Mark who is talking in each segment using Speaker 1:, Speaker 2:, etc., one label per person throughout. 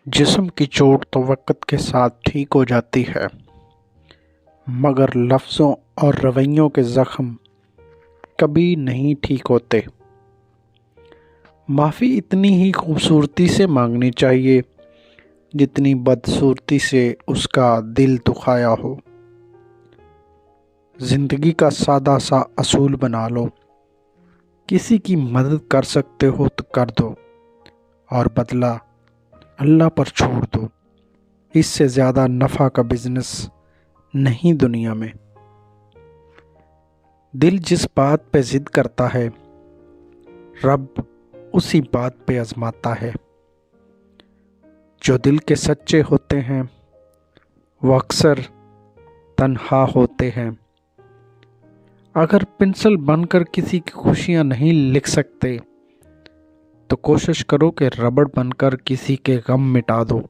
Speaker 1: جسم کی چوٹ تو وقت کے ساتھ ٹھیک ہو جاتی ہے، مگر لفظوں اور رویوں کے زخم کبھی نہیں ٹھیک ہوتے۔ معافی اتنی ہی خوبصورتی سے مانگنی چاہیے جتنی بدصورتی سے اس کا دل دکھایا ہو۔ زندگی کا سادہ سا اصول بنا لو، کسی کی مدد کر سکتے ہو تو کر دو، اور بدلہ اللہ پر چھوڑ دو۔ اس سے زیادہ نفع کا بزنس نہیں دنیا میں۔ دل جس بات پہ ضد کرتا ہے، رب اسی بات پہ آزماتا ہے۔ جو دل کے سچے ہوتے ہیں وہ اکثر تنہا ہوتے ہیں۔ اگر پنسل بن کر کسی کی خوشیاں نہیں لکھ سکتے تو کوشش کرو کہ ربڑ بن کر کسی کے غم مٹا دو۔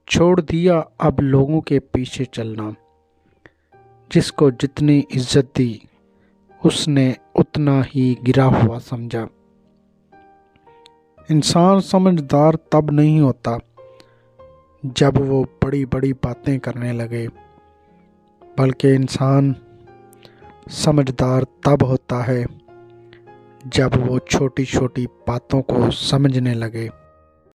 Speaker 1: چھوڑ دیا اب لوگوں کے پیچھے چلنا، جس کو جتنی عزت دی اس نے اتنا ہی گرا ہوا سمجھا۔ انسان سمجھدار تب نہیں ہوتا جب وہ بڑی بڑی باتیں کرنے لگے، بلکہ انسان سمجھدار تب ہوتا ہے جب وہ چھوٹی چھوٹی باتوں کو سمجھنے لگے۔